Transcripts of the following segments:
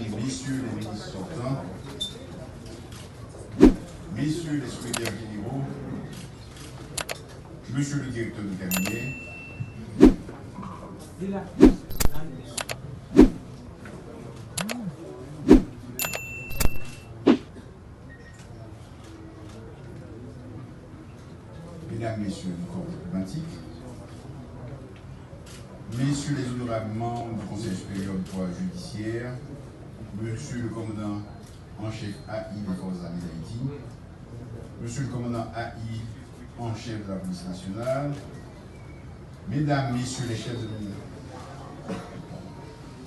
messieurs les ministres sortants, messieurs les secrétaires généraux, monsieur le directeur de cabinet, mesdames, messieurs du corps diplomatique, messieurs les honorables membres du Conseil supérieur du pouvoir judiciaire, monsieur le commandant en chef AI des forces armées d'Haïti, monsieur le commandant AI en chef de la police nationale, mesdames, messieurs les chefs de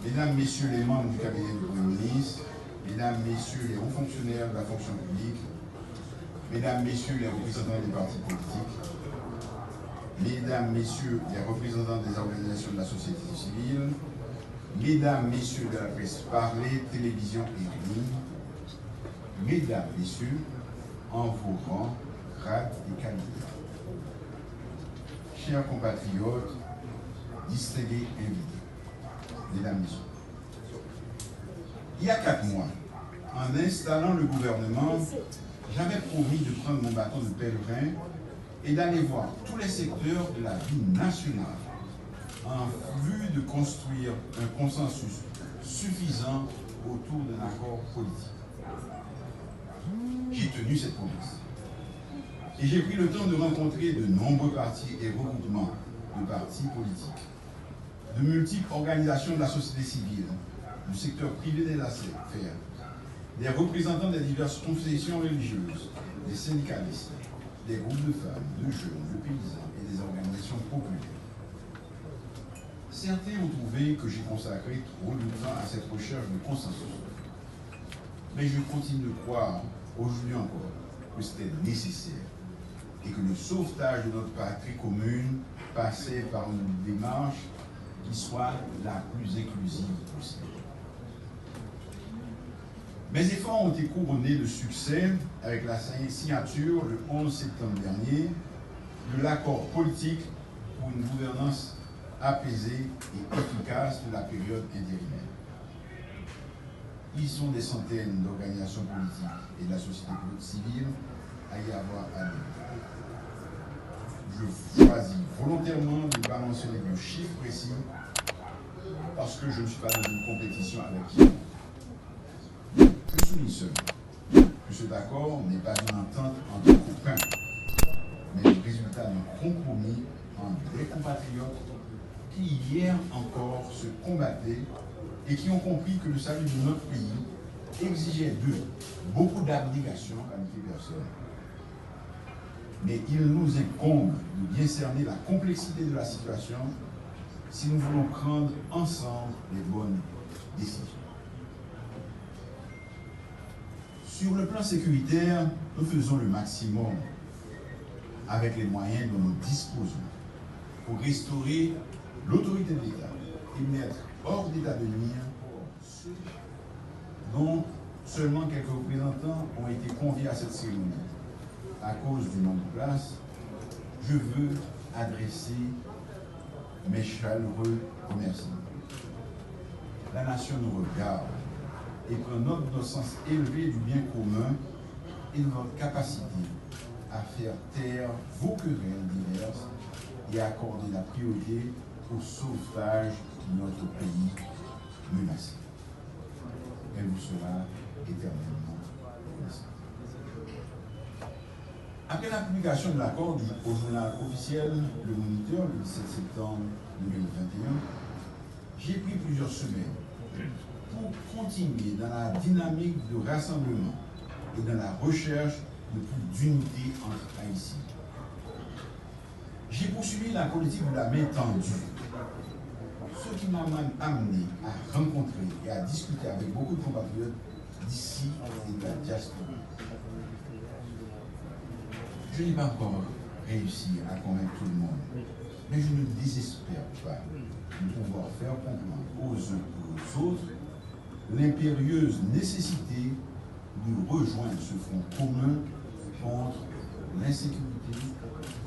mesdames, messieurs les membres du cabinet du Premier ministre, mesdames, messieurs les hauts fonctionnaires de la fonction publique, mesdames, messieurs les représentants des partis politiques, mesdames, messieurs les représentants des organisations de la société civile, mesdames, messieurs de la presse parlée, télévision et ligne, mesdames, messieurs, en vos rangs, grades et qualités. Chers compatriotes, distingués invités, mesdames, messieurs. Il y a 4 mois, en installant le gouvernement, j'avais promis de prendre mon bâton de pèlerin et d'aller voir tous les secteurs de la vie nationale en vue de construire un consensus suffisant autour d'un accord politique. J'ai tenu cette promesse. Et j'ai pris le temps de rencontrer de nombreux partis et regroupements de partis politiques, de multiples organisations de la société civile, du secteur privé des affaires, des représentants des diverses confessions religieuses, des syndicalistes, des groupes de femmes, de jeunes, de paysans et des organisations populaires. Certains ont trouvé que j'ai consacré trop de temps à cette recherche de consensus. Mais je continue de croire, aujourd'hui encore, que c'était nécessaire et que le sauvetage de notre patrie commune passait par une démarche qui soit la plus inclusive possible. Mes efforts ont été couronnés de succès avec la signature le 11 septembre dernier de l'accord politique pour une gouvernance apaisée et efficace de la période intérimaire. Ils sont des centaines d'organisations politiques et de la société civile à y avoir adhéré. Je choisis volontairement de ne pas mentionner de chiffres précis parce que je ne suis pas dans une compétition avec qui. Je souligne seulement que cet accord n'est pas une entente entre copains, mais le résultat d'un compromis entre des compatriotes qui hier encore se combattaient et qui ont compris que le salut de notre pays exigeait d'eux beaucoup d'abnégation à qualité personnelle. Mais il nous incombe de bien cerner la complexité de la situation si nous voulons prendre ensemble les bonnes décisions. Sur le plan sécuritaire, nous faisons le maximum avec les moyens dont nous disposons pour restaurer l'autorité de l'État et mettre hors d'état de nuire ceux dont seulement quelques représentants ont été conviés à cette cérémonie. À cause du nombre de places, je veux adresser mes chaleureux remerciements. La nation nous regarde et prend note de notre sens élevé du bien commun et de notre capacité à faire taire vos querelles diverses et à accorder la priorité au sauvetage de notre pays menacé. Elle vous sera éternellement reconnaissante. Après la publication de l'accord dit au journal officiel Le Moniteur le 17 septembre 2021, j'ai pris plusieurs semaines pour continuer dans la dynamique de rassemblement et dans la recherche de plus d'unité entre Haïtiens. J'ai poursuivi la politique de la main tendue, ce qui m'a amené à rencontrer et à discuter avec beaucoup de compatriotes d'ici et de la diaspora. Je n'ai pas encore réussi à convaincre tout le monde, mais je ne désespère pas de pouvoir faire comprendre aux uns et aux autres l'impérieuse nécessité de rejoindre ce front commun contre l'insécurité,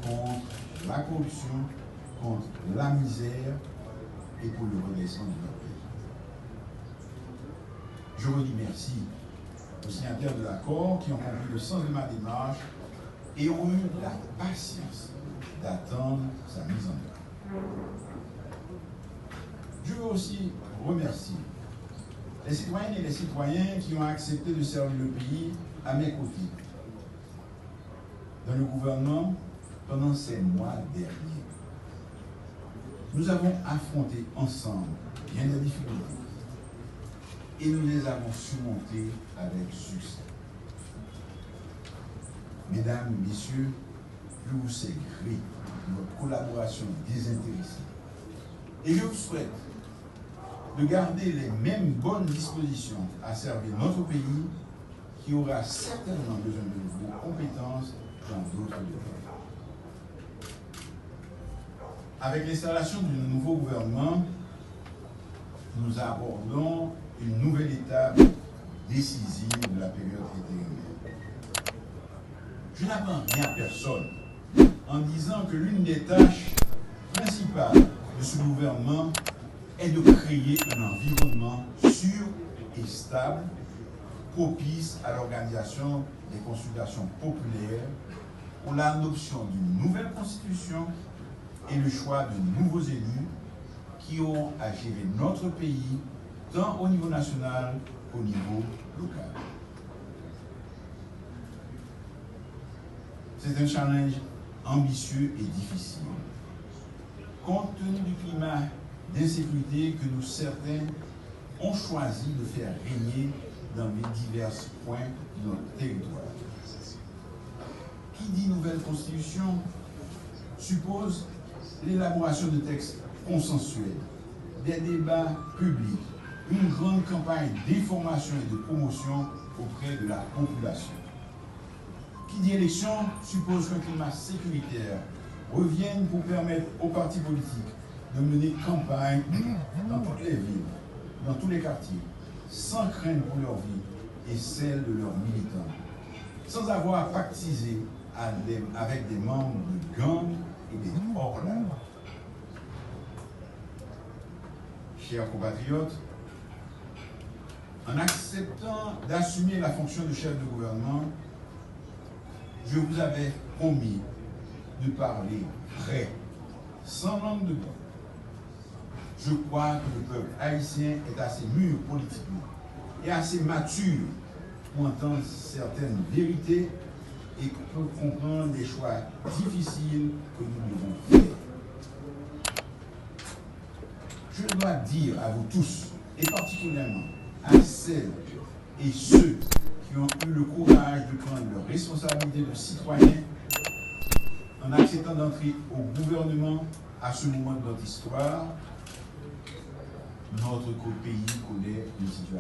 contre la corruption, contre la misère et pour le redressement de notre pays. Je redis merci aux signataires de l'accord qui ont compris le sens de ma démarche et ont eu la patience d'attendre sa mise en œuvre. Je veux aussi remercier les citoyennes et les citoyens qui ont accepté de servir le pays à mes côtés dans le gouvernement pendant ces mois derniers. Nous avons affronté ensemble bien des difficultés et nous les avons surmontées avec succès. Mesdames, Messieurs, je vous sais gré de votre collaboration désintéressée et je vous souhaite de garder les mêmes bonnes dispositions à servir notre pays qui aura certainement besoin de vos compétences dans d'autres domaines. Avec l'installation du nouveau gouvernement, nous abordons une nouvelle étape décisive de la période intérimaire. Je n'apprends rien à personne en disant que l'une des tâches principales de ce gouvernement est de créer un environnement sûr et stable, propice à l'organisation des consultations populaires pour l'adoption d'une nouvelle constitution et le choix de nouveaux élus qui auront à gérer notre pays tant au niveau national qu'au niveau local. C'est un challenge ambitieux et difficile, compte tenu du climat d'insécurité que nous certains ont choisi de faire régner dans les divers points de notre territoire. Qui dit nouvelle constitution suppose l'élaboration de textes consensuels, des débats publics, une grande campagne d'information et de promotion auprès de la population. Qui dit élection suppose qu'un climat sécuritaire revienne pour permettre aux partis politiques de mener campagne dans toutes les villes, dans tous les quartiers, sans crainte pour leur vie et celle de leurs militants, sans avoir à pactiser avec des membres de gangs et des hors-la. Chers compatriotes, en acceptant d'assumer la fonction de chef de gouvernement, je vous avais promis de parler vrai, sans langue de bois. Je crois que le peuple haïtien est assez mûr politiquement et assez mature pour entendre certaines vérités et pour comprendre les choix difficiles que nous devons faire. Je dois dire à vous tous, et particulièrement à celles et ceux qui ont eu le courage de prendre leurs responsabilités de citoyens en acceptant d'entrer au gouvernement à ce moment de notre histoire, notre pays connaît une situation